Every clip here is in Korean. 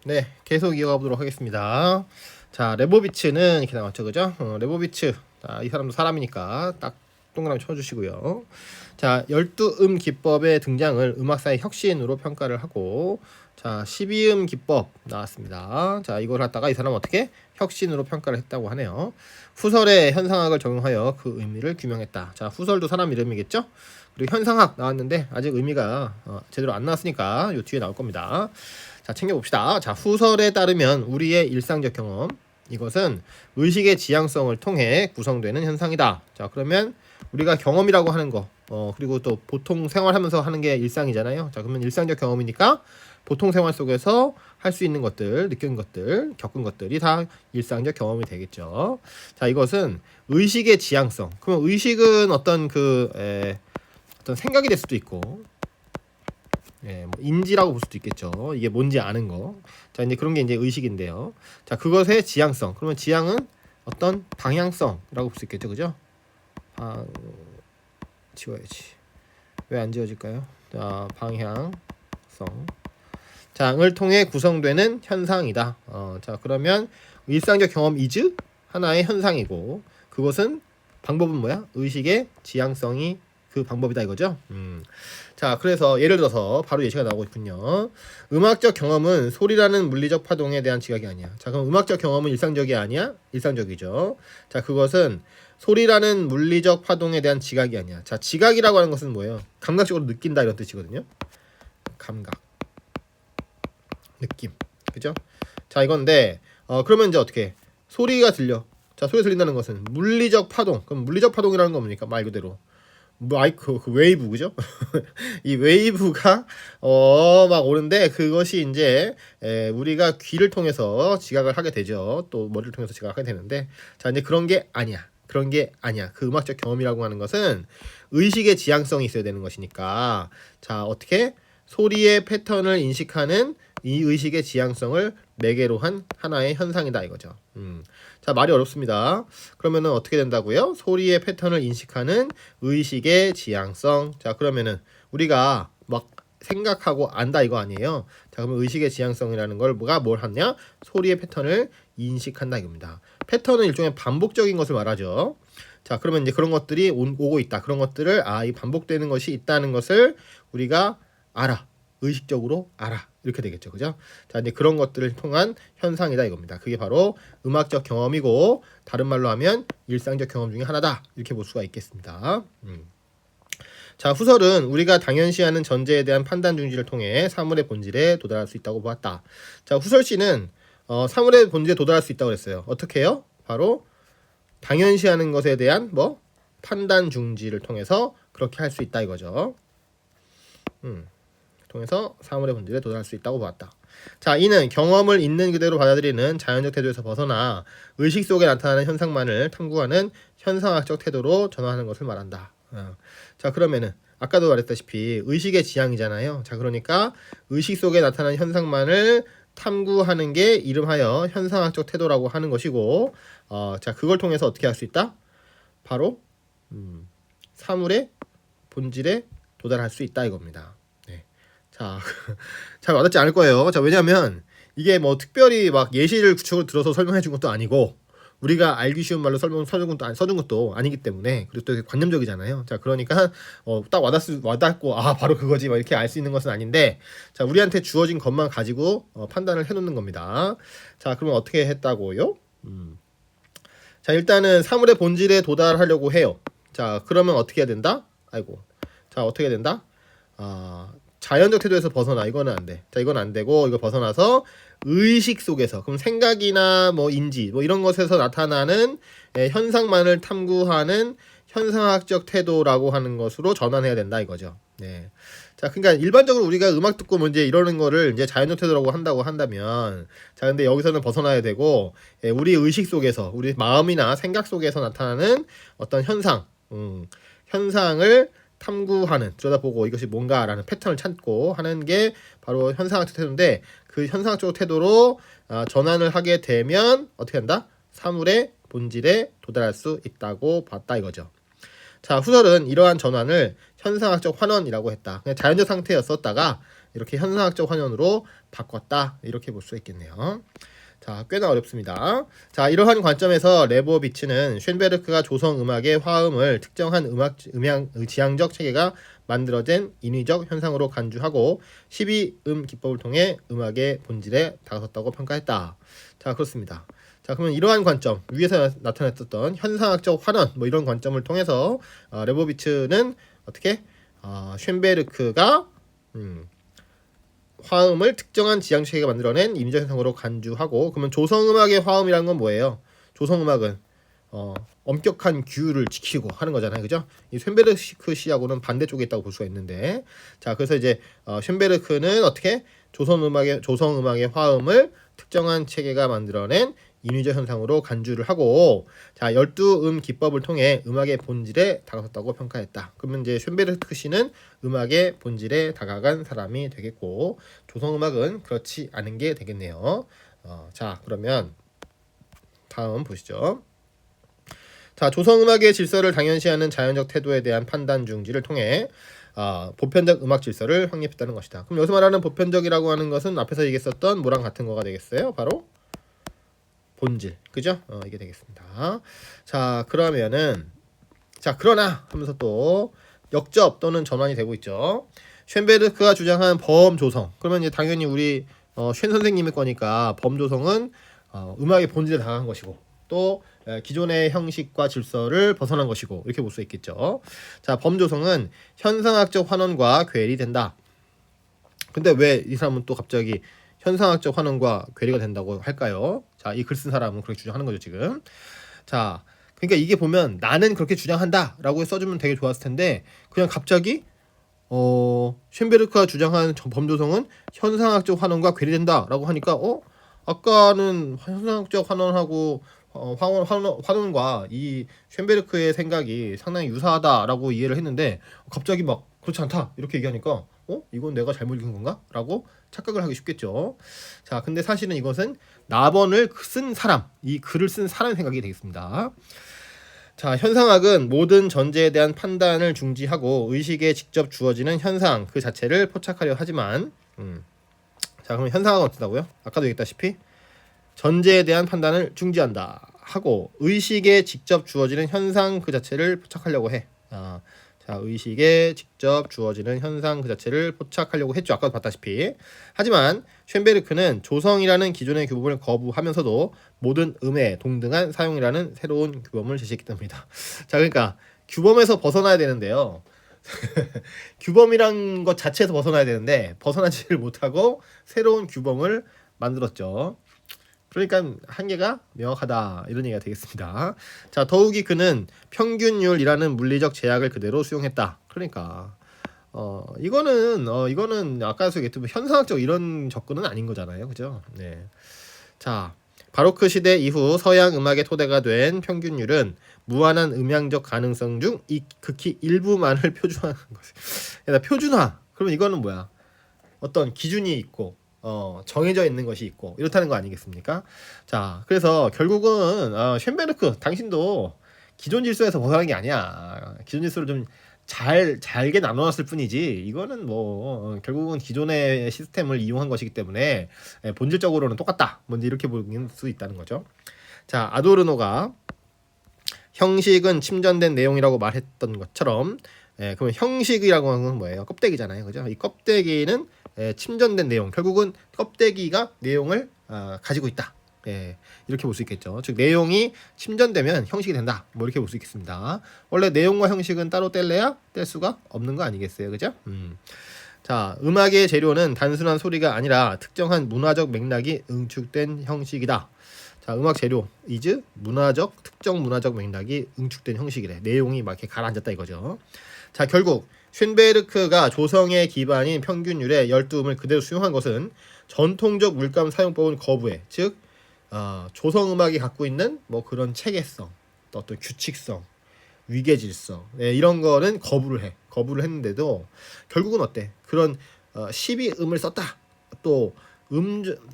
네, 계속 이어가 보도록 하겠습니다. 자, 레보비츠는 이렇게 나왔죠, 그죠? 레보비츠. 자, 이 사람도 사람이니까 딱 동그라미 쳐주시고요. 자, 12음 기법의 등장을 음악사의 혁신으로 평가를 하고, 자, 12음 기법 나왔습니다. 자, 이걸 갖다가 이 사람은 어떻게 혁신으로 평가를 했다고 하네요. 후설에 현상학을 적용하여 그 의미를 규명했다. 자, 후설도 사람 이름이겠죠? 그리고 현상학 나왔는데 아직 의미가 제대로 안 나왔으니까 요 뒤에 나올 겁니다. 자, 챙겨봅시다. 자, 후설에 따르면 우리의 일상적 경험, 이것은 의식의 지향성을 통해 구성되는 현상이다. 자, 그러면 우리가 경험이라고 하는 거, 그리고 또 보통 생활하면서 하는 게 일상이잖아요. 자, 그러면 일상적 경험이니까 보통 생활 속에서 할 수 있는 것들, 느낀 것들, 겪은 것들이 다 일상적 경험이 되겠죠. 자, 이것은 의식의 지향성. 그러면 의식은 어떤 어떤 생각이 될 수도 있고, 뭐 인지라고 볼 수도 있겠죠. 이게 뭔지 아는 거. 자, 이제 그런 게 이제 의식인데요. 자, 그것의 지향성. 그러면 지향은 어떤 방향성이라고 볼 수 있겠죠, 그죠? 지워야지. 왜 안 지워질까요? 자, 방향성. 장을 통해 구성되는 현상이다. 자, 그러면 일상적 경험 is 하나의 현상이고, 그것은 방법은 뭐야? 의식의 지향성이 그 방법이다 이거죠. 자, 그래서 예를 들어서 바로 예시가 나오고 있군요. 음악적 경험은 소리라는 물리적 파동에 대한 지각이 아니야. 자, 그럼 음악적 경험은 일상적이 아니야? 일상적이죠. 자, 그것은 소리라는 물리적 파동에 대한 지각이 아니야. 자, 지각이라고 하는 것은 뭐예요? 감각적으로 느낀다 이런 뜻이거든요. 감각, 느낌, 그죠? 자, 이건데 그러면 이제 어떻게 소리가 들려? 자, 소리 들린다는 것은 물리적 파동. 그럼 물리적 파동이라는 건 뭡니까? 말 그대로 마이크 그 웨이브, 그죠? 이 웨이브가 막 오는데 그것이 이제 우리가 귀를 통해서 지각을 하게 되죠. 또 머리를 통해서 지각을 하게 되는데, 자, 이제 그런 게 아니야. 그런 게 아니야. 그 음악적 경험이라고 하는 것은 의식의 지향성이 있어야 되는 것이니까, 자, 어떻게 소리의 패턴을 인식하는 이 의식의 지향성을 매개로 한 하나의 현상이다 이거죠. 자, 말이 어렵습니다. 그러면은 어떻게 된다고요? 소리의 패턴을 인식하는 의식의 지향성. 자, 그러면은 우리가 막 생각하고 안다 이거 아니에요. 자, 그러면 의식의 지향성이라는 걸 뭘 하냐? 소리의 패턴을 인식한다 이겁니다. 패턴은 일종의 반복적인 것을 말하죠. 자, 그러면 이제 그런 것들이 오고 있다. 그런 것들을 이 반복되는 것이 있다는 것을 우리가 알아. 의식적으로 알아. 이렇게 되겠죠. 그죠? 자, 이제 그런 것들을 통한 현상이다 이겁니다. 그게 바로 음악적 경험이고, 다른 말로 하면 일상적 경험 중에 하나다. 이렇게 볼 수가 있겠습니다. 자, 후설은 우리가 당연시하는 전제에 대한 판단 중지를 통해 사물의 본질에 도달할 수 있다고 보았다. 자, 후설씨는 사물의 본질에 도달할 수 있다고 그랬어요. 어떻게 해요? 바로 당연시하는 것에 대한 판단 중지를 통해서 그렇게 할 수 있다 이거죠. 통해서 사물의 본질에 도달할 수 있다고 보았다. 자, 이는 경험을 있는 그대로 받아들이는 자연적 태도에서 벗어나 의식 속에 나타나는 현상만을 탐구하는 현상학적 태도로 전환하는 것을 말한다. 자, 그러면은 아까도 말했다시피 의식의 지향이잖아요. 자, 그러니까 의식 속에 나타나는 현상만을 탐구하는 게 이름하여 현상학적 태도라고 하는 것이고, 자, 그걸 통해서 어떻게 할 수 있다? 바로 사물의 본질에 도달할 수 있다 이겁니다. 자, 잘 와닿지 않을 거예요. 자, 왜냐면 이게 뭐 특별히 막 예시를 구체적으로 들어서 설명해 준 것도 아니고, 우리가 알기 쉬운 말로 써준 것도 아니기 때문에, 그리고 또 되게 관념적이잖아요. 자, 그러니까 딱 와닿고 바로 그거지 막 이렇게 알 수 있는 것은 아닌데, 자, 우리한테 주어진 것만 가지고 판단을 해놓는 겁니다. 자, 그러면 어떻게 했다고요? 자, 일단은 사물의 본질에 도달하려고 해요. 자, 그러면 어떻게 해야 된다? 자, 어떻게 해야 된다? 자연적 태도에서 벗어나. 이거는 안 돼. 자, 이건 안 되고, 이거 벗어나서 의식 속에서, 그럼 생각이나 인지 이런 것에서 나타나는 현상만을 탐구하는 현상학적 태도라고 하는 것으로 전환해야 된다 이거죠. 네. 자, 그러니까 일반적으로 우리가 음악 듣고 이제 이러는 거를 이제 자연적 태도라고 한다고 한다면, 자, 근데 여기서는 벗어나야 되고, 우리 의식 속에서, 우리 마음이나 생각 속에서 나타나는 어떤 현상을 탐구하는, 들여다보고 이것이 뭔가라는 패턴을 찾고 하는 게 바로 현상학적 태도인데, 그 현상학적 태도로 전환을 하게 되면 어떻게 한다? 사물의 본질에 도달할 수 있다고 봤다 이거죠. 자, 후설은 이러한 전환을 현상학적 환원이라고 했다. 그냥 자연적 상태였었다가 이렇게 현상학적 환원으로 바꿨다. 이렇게 볼 수 있겠네요. 자, 꽤나 어렵습니다. 자, 이러한 관점에서 레보비츠는 쇤베르크가 조성 음악의 화음을 특정한 음향 지향적 체계가 만들어진 인위적 현상으로 간주하고 12음 기법을 통해 음악의 본질에 다가섰다고 평가했다. 자, 그렇습니다. 자, 그러면 이러한 관점, 위에서 나타냈었던 현상학적 환원 뭐 이런 관점을 통해서 레보비츠는 어떻게 쇤베르크가 화음을 특정한 지향 체계가 만들어낸 인위적 현상으로 간주하고, 그러면 조성음악의 화음이라는 건 뭐예요? 조성음악은 엄격한 규율을 지키고 하는 거잖아요, 그죠? 이 쇤베르크 시하고는 반대쪽에 있다고 볼 수가 있는데, 자, 그래서 이제 쇤베르크는 어떻게 조성음악의 화음을 특정한 체계가 만들어낸 인위적 현상으로 간주를 하고, 자, 12음 기법을 통해 음악의 본질에 다가섰다고 평가했다. 그러면 이제 쇤베르크 씨는 음악의 본질에 다가간 사람이 되겠고, 조성음악은 그렇지 않은 게 되겠네요. 자, 그러면 다음 보시죠. 자, 조성음악의 질서를 당연시하는 자연적 태도에 대한 판단 중지를 통해 보편적 음악 질서를 확립했다는 것이다. 그럼 여기서 말하는 보편적이라고 하는 것은 앞에서 얘기했었던 뭐랑 같은 거가 되겠어요? 바로 본질, 그죠? 이게 되겠습니다. 자, 그러면은 그러나 하면서 또 역접 또는 전환이 되고 있죠. 쇤베르크가 주장한 범조성, 그러면 이제 당연히 우리 쇤 선생님의 거니까 범조성은 음악의 본질에 다가간 것이고, 또 기존의 형식과 질서를 벗어난 것이고, 이렇게 볼 수 있겠죠. 자, 범조성은 현상학적 환원과 괴리 된다. 근데 왜 이 사람은 또 갑자기 현상학적 환원과 괴리가 된다고 할까요? 자, 이 글 쓴 사람은 그렇게 주장하는 거죠, 지금. 자, 그러니까 이게 보면 나는 그렇게 주장한다라고 써주면 되게 좋았을 텐데, 그냥 갑자기 쇤베르크가 주장한 범조성은 현상학적 환원과 괴리된다라고 하니까 아까는 현상학적 환원하고 환원과 이 쇤베르크의 생각이 상당히 유사하다라고 이해를 했는데, 갑자기 막 그렇지 않다 이렇게 얘기하니까 이건 내가 잘못 읽은 건가? 라고 착각을 하기 쉽겠죠. 자, 근데 사실은 이것은 나번을 쓴 사람, 이 글을 쓴 사람의 생각이 되겠습니다. 자, 현상학은 모든 전제에 대한 판단을 중지하고 의식에 직접 주어지는 현상 그 자체를 포착하려 하지만 자, 그럼 현상학은 어떻다고요? 아까도 얘기했다시피 전제에 대한 판단을 중지한다 하고 의식에 직접 주어지는 현상 그 자체를 포착하려고 해. 자, 의식에 직접 주어지는 현상 그 자체를 포착하려고 했죠. 아까도 봤다시피. 하지만 쇤베르크는 조성이라는 기존의 규범을 거부하면서도 모든 음의 동등한 사용이라는 새로운 규범을 제시했기 때문이다. 자, 그러니까 규범에서 벗어나야 되는데요. 규범이란 것 자체에서 벗어나야 되는데 벗어나지를 못하고 새로운 규범을 만들었죠. 그러니까 한계가 명확하다 이런 얘기가 되겠습니다. 자, 더욱이 그는 평균율이라는 물리적 제약을 그대로 수용했다. 그러니까 이거는 아까서 얘기했던 현상학적 이런 접근은 아닌 거잖아요, 그죠? 네. 자, 바로크 시대 이후 서양 음악의 토대가 된 평균율은 무한한 음향적 가능성 중 극히 일부만을 표준화하는 것이다. 표준화. 그러면 이거는 뭐야? 어떤 기준이 있고 정해져 있는 것이 있고 이렇다는 거 아니겠습니까? 자, 그래서 결국은 쇤베르크 당신도 기존 질서에서 벗어난 게 아니야. 기존 질서를 좀 잘게 나눠놨을 뿐이지 이거는 뭐 결국은 기존의 시스템을 이용한 것이기 때문에 본질적으로는 똑같다. 뭔지 이렇게 볼 수 있다는 거죠. 자, 아도르노가 형식은 침전된 내용이라고 말했던 것처럼 그러면 형식이라고 하는 건 뭐예요? 껍데기잖아요, 그죠? 이 껍데기는 침전된 내용, 결국은 껍데기가 내용을 가지고 있다. 이렇게 볼 수 있겠죠. 즉 내용이 침전되면 형식이 된다. 뭐 이렇게 볼 수 있겠습니다. 원래 내용과 형식은 따로 뗄래야 뗄 수가 없는 거 아니겠어요, 그죠? 자, 음악의 재료는 단순한 소리가 아니라 특정한 문화적 맥락이 응축된 형식이다. 자, 음악 재료 is 특정 문화적 맥락이 응축된 형식이래. 내용이 막 이렇게 가라앉았다 이거죠. 자, 결국 쇤베르크가 조성의 기반인 평균율의 12음을 그대로 수용한 것은 전통적 물감 사용법은 거부해. 즉 조성음악이 갖고 있는 뭐 그런 체계성, 또 어떤 규칙성, 위계질성 이런 거는 거부를 했는데도 결국은 어때? 그런 12음을 썼다. 또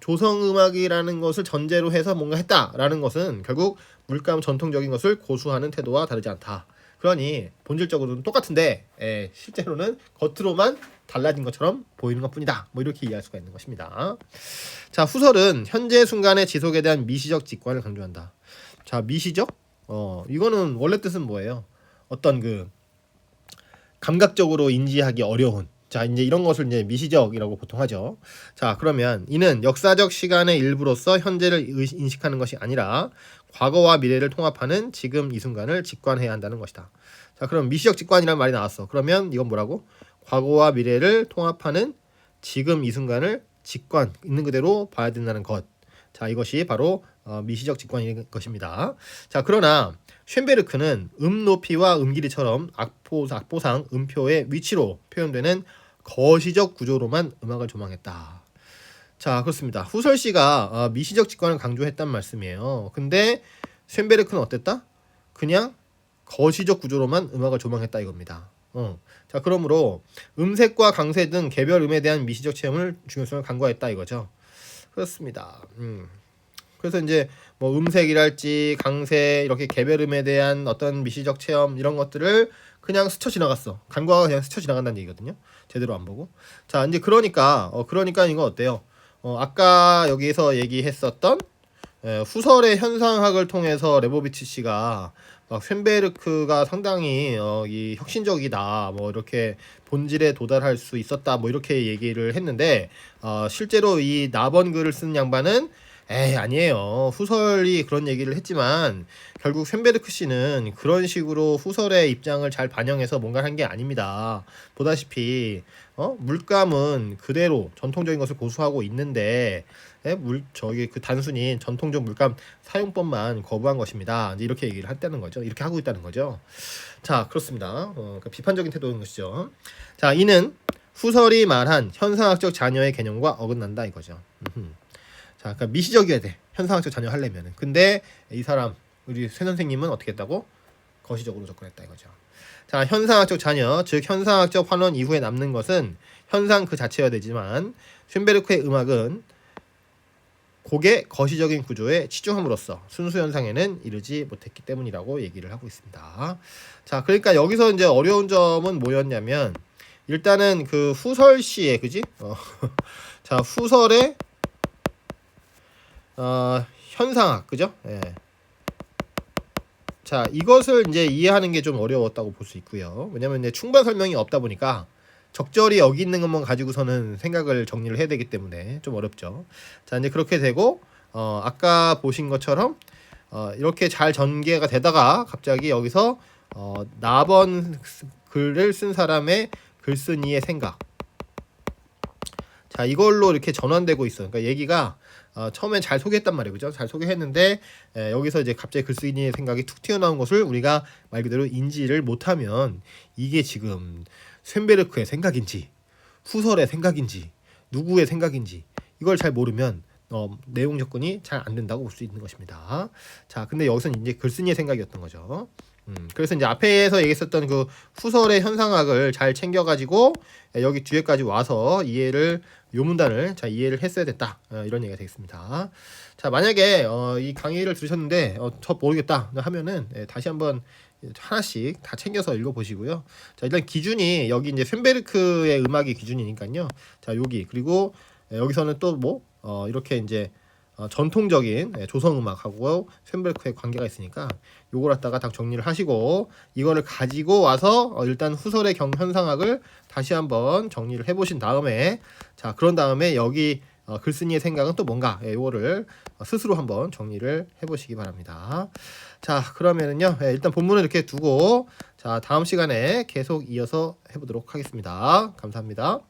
조성음악이라는 것을 전제로 해서 뭔가 했다라는 것은 결국 물감 전통적인 것을 고수하는 태도와 다르지 않다. 그러니 본질적으로는 똑같은데 실제로는 겉으로만 달라진 것처럼 보이는 것뿐이다. 뭐 이렇게 이해할 수가 있는 것입니다. 자, 후설은 현재 순간의 지속에 대한 미시적 직관을 강조한다. 자, 미시적? 이거는 원래 뜻은 뭐예요? 어떤 그 감각적으로 인지하기 어려운, 자, 이제 이런 것을 이제 미시적이라고 보통 하죠. 자, 그러면 이는 역사적 시간의 일부로서 현재를 인식하는 것이 아니라 과거와 미래를 통합하는 지금 이 순간을 직관해야 한다는 것이다. 자, 그럼 미시적 직관이라는 말이 나왔어. 그러면 이건 뭐라고? 과거와 미래를 통합하는 지금 이 순간을 직관, 있는 그대로 봐야 된다는 것. 자, 이것이 바로 미시적 직관인 것입니다. 자, 그러나 쇤베르크는 높이와 길이처럼 악보상 음표의 위치로 표현되는 거시적 구조로만 음악을 조망했다. 자, 그렇습니다. 후설시가 미시적 직관을 강조했단 말씀이에요. 근데 쇤베르크는 어땠다? 그냥 거시적 구조로만 음악을 조망했다 이겁니다. 자, 그러므로 음색과 강세 등 개별 음에 대한 미시적 체험을 중요성을 간과했다 이거죠. 그렇습니다. 그래서 이제 뭐 음색이랄지 강세 이렇게 개별음에 대한 어떤 미시적 체험 이런 것들을 그냥 스쳐 지나갔어. 간과가 그냥 스쳐 지나간다는 얘기거든요. 제대로 안 보고. 자, 이제 그러니까 이거 어때요? 아까 여기서 얘기했었던 후설의 현상학을 통해서 레보비치 씨가 막 쇤베르크가 상당히 이 혁신적이다, 뭐 이렇게 본질에 도달할 수 있었다, 뭐 이렇게 얘기를 했는데 실제로 이 나번 글을 쓴 양반은 아니에요. 후설이 그런 얘기를 했지만 결국 쇤베르크 씨는 그런 식으로 후설의 입장을 잘 반영해서 뭔가 한 게 아닙니다. 보다시피 물감은 그대로 전통적인 것을 고수하고 있는데 저기 그 단순히 전통적 물감 사용법만 거부한 것입니다. 이제 이렇게 얘기를 했다는 거죠. 이렇게 하고 있다는 거죠. 자, 그렇습니다. 그러니까 비판적인 태도인 것이죠. 자, 이는 후설이 말한 현상학적 자녀의 개념과 어긋난다 이거죠. 자, 그러니까 미시적이어야 돼. 현상학적 자녀 하려면은. 근데 이 사람 우리 쇠 선생님은 어떻게 했다고? 거시적으로 접근했다 이거죠. 자, 현상학적 자녀, 즉 현상학적 환원 이후에 남는 것은 현상 그 자체여야 되지만 쇤베르크의 음악은 곡의 거시적인 구조에 치중함으로써 순수 현상에는 이르지 못했기 때문이라고 얘기를 하고 있습니다. 자, 그러니까 여기서 이제 어려운 점은 뭐였냐면 일단은 그 후설시에 그지? 자, 후설의 현상학 그죠? 예. 자, 이것을 이제 이해하는 게 좀 어려웠다고 볼 수 있고요. 왜냐면 이제 충분한 설명이 없다 보니까 적절히 여기 있는 것만 가지고서는 생각을 정리를 해야 되기 때문에 좀 어렵죠. 자, 이제 그렇게 되고 아까 보신 것처럼 이렇게 잘 전개가 되다가 갑자기 여기서 나번 글을 쓴 사람의 글쓴이의 생각, 자, 이걸로 이렇게 전환되고 있어요. 그러니까 얘기가 처음엔 잘 소개했단 말이에요. 그죠? 잘 소개했는데 여기서 이제 갑자기 글쓴이의 생각이 툭 튀어나온 것을 우리가 말 그대로 인지를 못하면 이게 지금 쇤베르크의 생각인지 후설의 생각인지 누구의 생각인지 이걸 잘 모르면 내용 접근이 잘 안 된다고 볼 수 있는 것입니다. 자, 근데 여기서는 이제 글쓴이의 생각이었던 거죠. 그래서 이제 앞에서 얘기했었던 그 후설의 현상학을 잘 챙겨가지고 여기 뒤에까지 와서 요 문단을 잘 이해를 했어야 됐다, 이런 얘기가 되겠습니다. 자, 만약에 이 강의를 들으셨는데 저 모르겠다 하면은 다시 한번 하나씩 다 챙겨서 읽어보시고요. 자, 일단 기준이 여기 이제 쇤베르크의 음악이 기준이니까요. 자, 여기 그리고 여기서는 또 뭐 이렇게 이제 전통적인 조성음악하고 쇤베르크의 관계가 있으니까 요걸 갖다가 딱 정리를 하시고 이거를 가지고 와서 일단 후설의 현상학을 다시 한번 정리를 해보신 다음에 자, 그런 다음에 여기 글쓴이의 생각은 또 뭔가 요거를 스스로 한번 정리를 해보시기 바랍니다. 자, 그러면은요 일단 본문을 이렇게 두고 자, 다음 시간에 계속 이어서 해보도록 하겠습니다. 감사합니다.